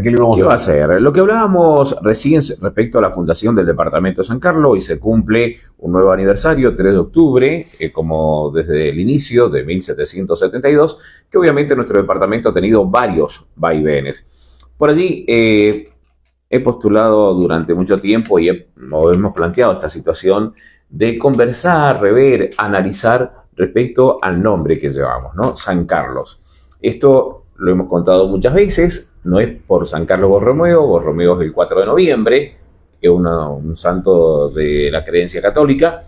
¿Qué le vamos ¿Qué a va a hacer? hacer? Lo que hablábamos recién respecto a la fundación del Departamento de San Carlos, hoy se cumple un nuevo aniversario, 3 de octubre, como desde el inicio de 1772, que obviamente nuestro departamento ha tenido varios vaivenes. Por allí he postulado durante mucho tiempo y hemos planteado esta situación de conversar, rever, analizar respecto al nombre que llevamos, ¿no? San Carlos. Esto lo hemos contado muchas veces, no es por San Carlos Borromeo. Borromeo es el 4 de noviembre, que es un santo de la creencia católica,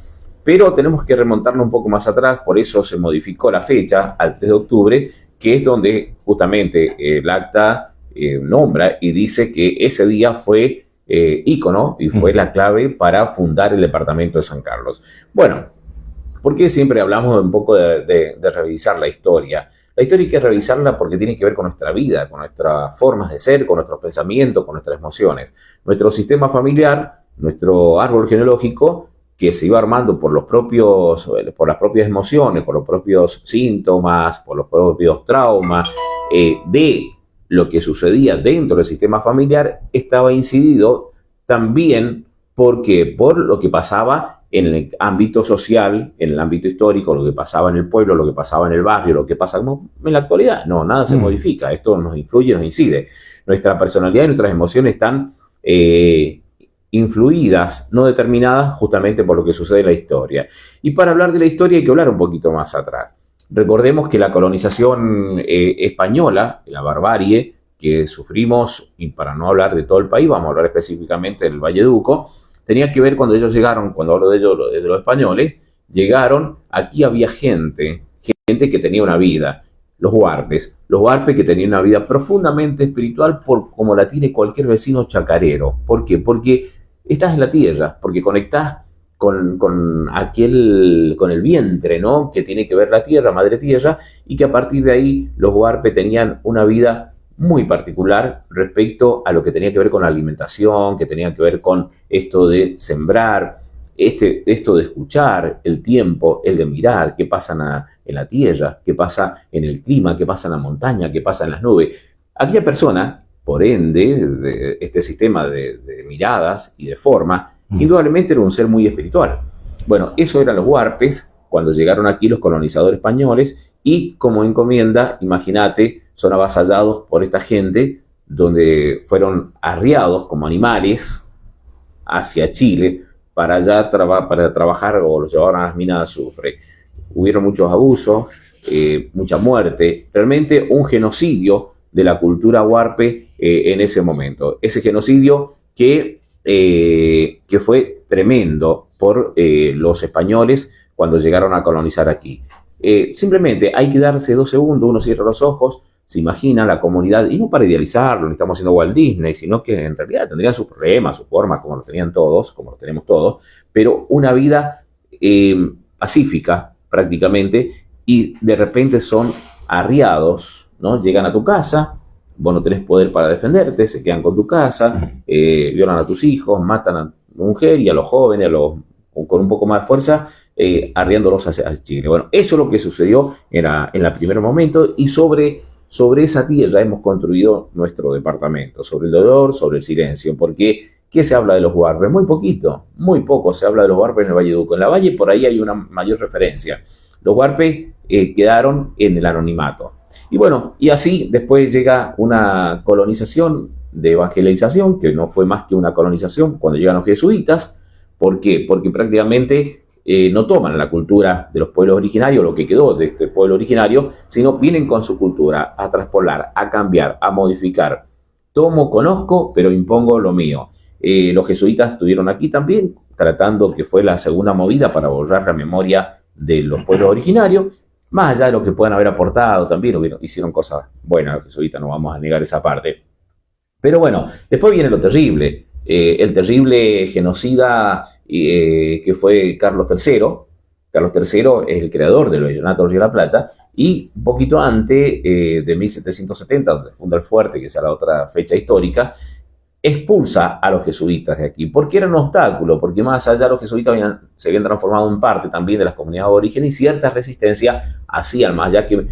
pero tenemos que remontarnos un poco más atrás, por eso se modificó la fecha al 3 de octubre, que es donde justamente el acta nombra y dice que ese día fue ícono y fue la clave para fundar el departamento de San Carlos. Bueno, ¿por qué siempre hablamos un poco de revisar la historia? La historia hay que revisarla porque tiene que ver con nuestra vida, con nuestras formas de ser, con nuestros pensamientos, con nuestras emociones. Nuestro sistema familiar, nuestro árbol genealógico, que se iba armando por las propias emociones, por los propios síntomas, por los propios traumas, de lo que sucedía dentro del sistema familiar, estaba incidido también por lo que pasaba en el ámbito social, en el ámbito histórico, lo que pasaba en el pueblo, lo que pasaba en el barrio, lo que pasa en la actualidad. No, nada se Mm. modifica. Esto nos influye, nos incide. Nuestra personalidad y nuestras emociones están influidas, no determinadas, justamente por lo que sucede en la historia. Y para hablar de la historia hay que hablar un poquito más atrás. Recordemos que la colonización española, la barbarie que sufrimos, y para no hablar de todo el país, vamos a hablar específicamente del Valleduco, tenía que ver cuando ellos llegaron, cuando hablo de ellos, de los españoles, llegaron, aquí había gente que tenía una vida, los huarpes que tenían una vida profundamente espiritual por como la tiene cualquier vecino chacarero. ¿Por qué? Porque estás en la tierra, porque conectás con el vientre, ¿no? Que tiene que ver la tierra, madre tierra, y que a partir de ahí los huarpes tenían una vida muy particular respecto a lo que tenía que ver con la alimentación, que tenía que ver con esto de sembrar, esto de escuchar el tiempo, el de mirar qué pasa en la tierra, qué pasa en el clima, qué pasa en la montaña, qué pasa en las nubes. Aquella persona, por ende, de este sistema de miradas y de forma, Mm. indudablemente era un ser muy espiritual. Bueno, eso eran los huarpes cuando llegaron aquí los colonizadores españoles y como encomienda, imagínate, son avasallados por esta gente donde fueron arriados como animales hacia Chile para allá para trabajar o los llevaron a las minas de azufre. Hubieron muchos abusos, mucha muerte, realmente un genocidio de la cultura huarpe en ese momento. Ese genocidio que fue tremendo por los españoles cuando llegaron a colonizar aquí. Simplemente hay que darse 2 segundos, uno cierra los ojos, se imagina la comunidad, y no para idealizarlo, ni estamos haciendo Walt Disney, sino que en realidad tendrían sus problemas, sus formas, como lo tenían todos, como lo tenemos todos, pero una vida pacífica prácticamente, y de repente son arriados, ¿no? Llegan a tu casa, vos no tenés poder para defenderte, se quedan con tu casa, violan a tus hijos, matan a tu mujer y a los jóvenes, con un poco más de fuerza, arriándolos hacia Chile. Bueno, eso es lo que sucedió en la primer momento, y sobre esa tierra hemos construido nuestro departamento, sobre el dolor, sobre el silencio, porque ¿qué se habla de los huarpes? Muy poquito, muy poco se habla de los huarpes en el Valleduco. En la Valle por ahí hay una mayor referencia. Los huarpes quedaron en el anonimato. Y bueno, y así después llega una colonización de evangelización, que no fue más que una colonización cuando llegan los jesuitas. ¿Por qué? Porque prácticamente no toman la cultura de los pueblos originarios, lo que quedó de este pueblo originario, sino vienen con su cultura a traspolar, a cambiar, a modificar. Tomo, conozco, pero impongo lo mío. Los jesuitas estuvieron aquí también, tratando que fue la segunda movida para borrar la memoria de los pueblos originarios, más allá de lo que puedan haber aportado, también hicieron cosas buenas los jesuitas, no vamos a negar esa parte. Pero bueno, después viene lo terrible, el terrible genocida que fue Carlos III. Carlos III es el creador del Vallenato del Río de la Plata, y un poquito antes de 1770, donde funda el fuerte, que es la otra fecha histórica, expulsa a los jesuitas de aquí, porque era un obstáculo, porque más allá los jesuitas se habían transformado en parte también de las comunidades de origen, y cierta resistencia hacían, más allá que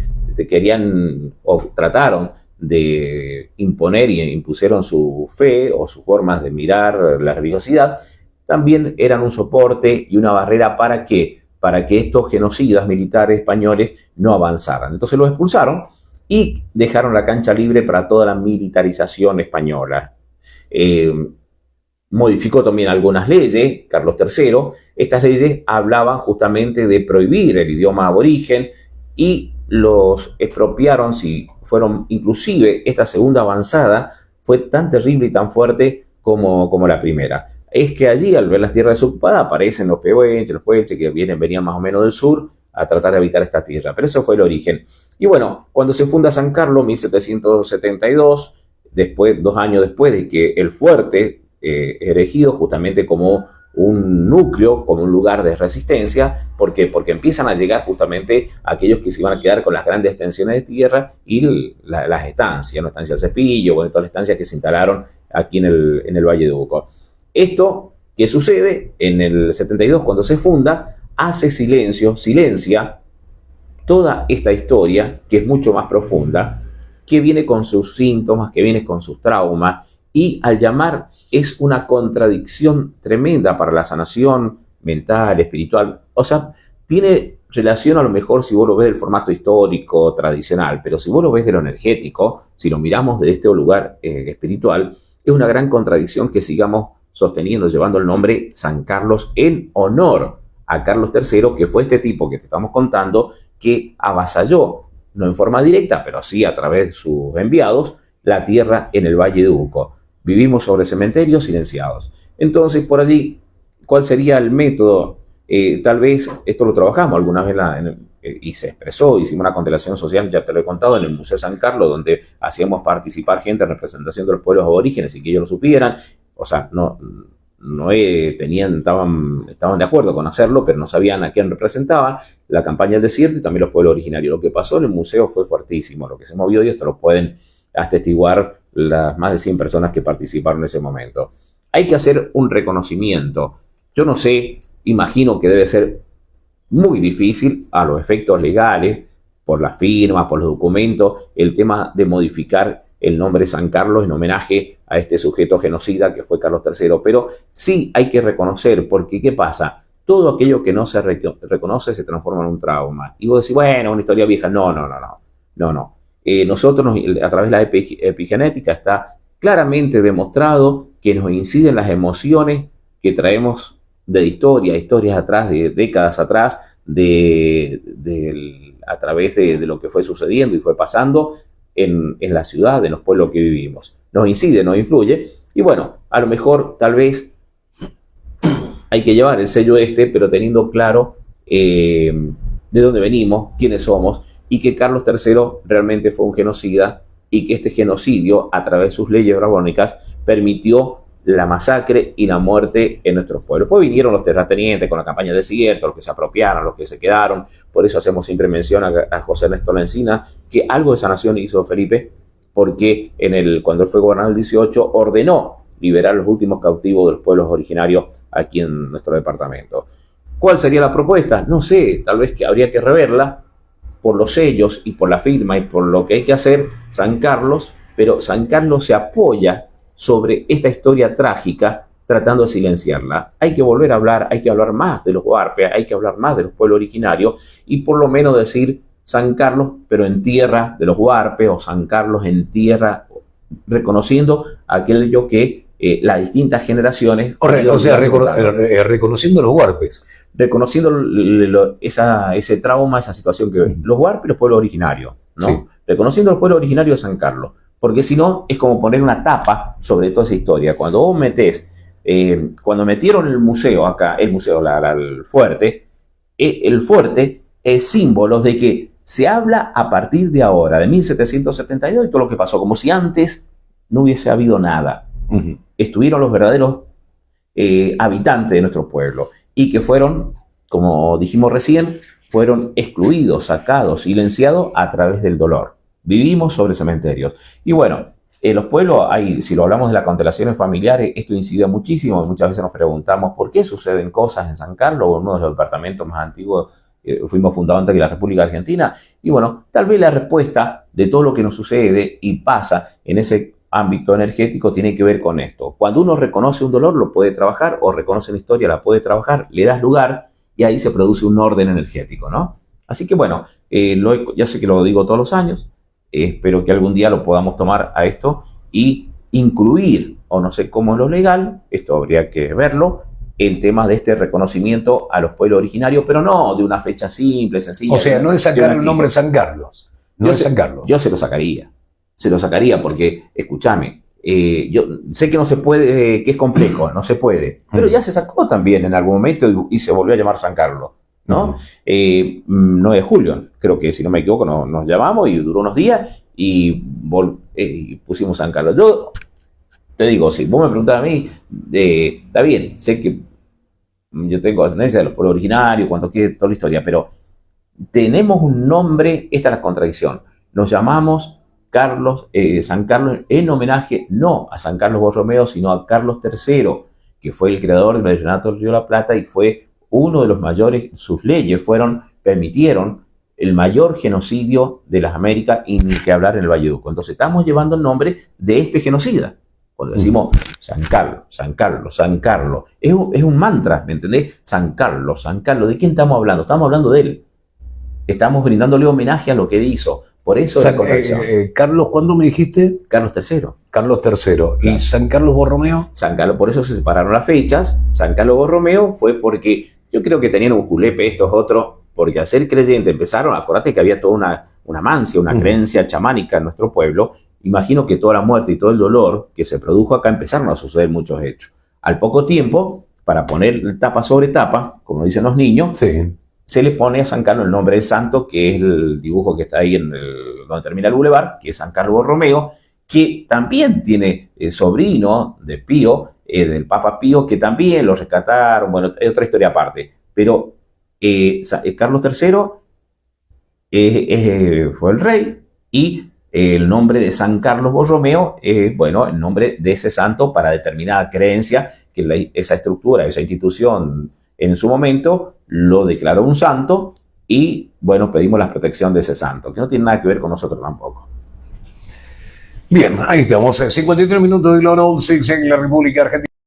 querían o trataron de imponer y impusieron su fe o sus formas de mirar la religiosidad, también eran un soporte y una barrera para que estos genocidas militares españoles no avanzaran. Entonces los expulsaron y dejaron la cancha libre para toda la militarización española. Modificó también algunas leyes, Carlos III. Estas leyes hablaban justamente de prohibir el idioma aborigen y los expropiaron, si fueron, inclusive esta segunda avanzada fue tan terrible y tan fuerte como la primera. Es que allí, al ver las tierras desocupadas, aparecen los puelches que venían más o menos del sur a tratar de habitar esta tierra. Pero eso fue el origen. Y bueno, cuando se funda San Carlos, 1772, después, 2 años después de que el fuerte, erigido justamente como un núcleo, como un lugar de resistencia. ¿Por qué? Porque empiezan a llegar justamente aquellos que se iban a quedar con las grandes extensiones de tierra y las estancias, ¿no? Estancia del Cepillo, bueno, todas las estancias que se instalaron aquí en el Valle de Uco. Esto que sucede en el 72, cuando se funda, hace silencia toda esta historia, que es mucho más profunda, que viene con sus síntomas, que viene con sus traumas, y al llamar es una contradicción tremenda para la sanación mental, espiritual. O sea, tiene relación a lo mejor si vos lo ves del formato histórico, tradicional, pero si vos lo ves de lo energético, si lo miramos desde este lugar espiritual, es una gran contradicción que sigamos sosteniendo, llevando el nombre San Carlos en honor a Carlos III, que fue este tipo que te estamos contando, que avasalló, no en forma directa, pero sí a través de sus enviados, la tierra en el Valle de Uco. Vivimos sobre cementerios silenciados. Entonces, por allí, ¿cuál sería el método? Tal vez esto lo trabajamos alguna vez y se expresó, hicimos una constelación social, ya te lo he contado, en el Museo San Carlos, donde hacíamos participar gente en representación de los pueblos aborígenes y que ellos lo supieran. O sea, estaban de acuerdo con hacerlo, pero no sabían a quién representaban, la campaña del desierto y también los pueblos originarios. Lo que pasó en el museo fue fuertísimo, lo que se movió, y esto lo pueden atestiguar las más de 100 personas que participaron en ese momento. Hay que hacer un reconocimiento. Yo no sé, imagino que debe ser muy difícil a los efectos legales, por las firmas, por los documentos, el tema de modificar el nombre San Carlos en homenaje a este sujeto genocida que fue Carlos III, pero sí hay que reconocer, porque ¿qué pasa? Todo aquello que no se reconoce se transforma en un trauma. Y vos decís, bueno, una historia vieja. No. Nosotros, a través de la epigenética, está claramente demostrado que nos inciden las emociones que traemos de historias atrás, de décadas atrás, a través de lo que fue sucediendo y fue pasando en la ciudad, en los pueblos que vivimos. Nos incide, nos influye, y bueno, a lo mejor, tal vez, hay que llevar el sello pero teniendo claro de dónde venimos, quiénes somos, y que Carlos III realmente fue un genocida, y que este genocidio, a través de sus leyes borbónicas, permitió la masacre y la muerte en nuestros pueblos. Después vinieron los terratenientes con la campaña del desierto, los que se apropiaron, los que se quedaron. Por eso hacemos siempre mención a José Ernesto Lencina, que algo de sanación hizo Felipe, porque cuando él fue gobernador del 18, ordenó liberar los últimos cautivos de los pueblos originarios aquí en nuestro departamento. ¿Cuál sería la propuesta? No sé, tal vez que habría que reverla por los sellos y por la firma y por lo que hay que hacer San Carlos, pero San Carlos se apoya sobre esta historia trágica tratando de silenciarla. Hay que volver a hablar, hay que hablar más de los huarpes, hay que hablar más de los pueblos originarios y por lo menos decir San Carlos, pero en tierra de los huarpes, o San Carlos en tierra, reconociendo aquello que las distintas generaciones... reconociendo los huarpes. Reconociendo ese trauma, esa situación que ven. Los huarpes y los pueblos originarios, ¿no? Sí. Reconociendo los pueblos originarios de San Carlos. Porque si no, es como poner una tapa sobre toda esa historia. Cuando vos metés, cuando metieron el museo acá, el fuerte es símbolo de que se habla a partir de ahora, de 1772 y todo lo que pasó, como si antes no hubiese habido nada. Estuvieron los verdaderos habitantes de nuestro pueblo y que fueron, como dijimos recién, fueron excluidos, sacados, silenciados a través del dolor. Vivimos sobre cementerios. Y bueno, en los pueblos, si lo hablamos de las constelaciones familiares, esto incide muchísimo. Muchas veces nos preguntamos por qué suceden cosas en San Carlos, uno de los departamentos más antiguos fuimos fundadores de la República Argentina. Y bueno, tal vez la respuesta de todo lo que nos sucede y pasa en ese ámbito energético tiene que ver con esto. Cuando uno reconoce un dolor, lo puede trabajar, o reconoce una historia, la puede trabajar, le das lugar y ahí se produce un orden energético, ¿no? Así que bueno, ya sé que lo digo todos los años, espero que algún día lo podamos tomar a esto y incluir, o no sé cómo es lo legal, esto habría que verlo, el tema de este reconocimiento a los pueblos originarios, pero no de una fecha simple, sencilla. O sea, no es sacar el nombre de San Carlos. No es San Carlos. Yo se lo sacaría porque, escúchame, yo sé que no se puede, que es complejo, no se puede, pero ya se sacó también en algún momento y se volvió a llamar San Carlos, ¿no? 9 de julio, creo que si no me equivoco, nos llamamos y duró unos días y pusimos San Carlos. Yo te digo, si vos me preguntás a mí, está bien, sé que yo tengo ascendencia de los pueblos originarios, cuando quiere toda la historia, pero tenemos un nombre, esta es la contradicción, nos llamamos San Carlos en homenaje no a San Carlos Borromeo, sino a Carlos III, que fue el creador del Virreinato del Río de la Plata y fue uno de los mayores, sus leyes permitieron el mayor genocidio de las Américas y ni que hablar en el Valle Duco. Entonces estamos llevando el nombre de este genocida. Cuando decimos San Carlos, San Carlos, San Carlos, es un mantra, ¿me entendés? San Carlos, San Carlos, ¿de quién estamos hablando? Estamos hablando de él. Estamos brindándole homenaje a lo que él hizo. Por eso la contradicción. Carlos, ¿cuándo me dijiste? Carlos III. Carlos III. Claro. ¿Y San Carlos Borromeo? San Carlos, por eso se separaron las fechas. San Carlos Borromeo fue porque yo creo que tenían un julepe estos otros, porque al ser creyente empezaron, acordate que había toda una mancia, una creencia chamánica en nuestro pueblo. Imagino que toda la muerte y todo el dolor que se produjo acá empezaron a suceder muchos hechos. Al poco tiempo, para poner tapa sobre tapa, como dicen los niños, Sí. se le pone a San Carlos el nombre del santo, que es el dibujo que está ahí donde termina el bulevar, que es San Carlos Borromeo, que también tiene sobrino de Pío, del Papa Pío, que también lo rescataron. Bueno, es otra historia aparte. Pero Carlos III fue el rey y el nombre de San Carlos Borromeo es, bueno, el nombre de ese santo para determinada creencia, que esa estructura, esa institución en su momento lo declaró un santo y, bueno, pedimos la protección de ese santo, que no tiene nada que ver con nosotros tampoco. Bien, ahí estamos. 53 minutos de la hora 11 en la República Argentina.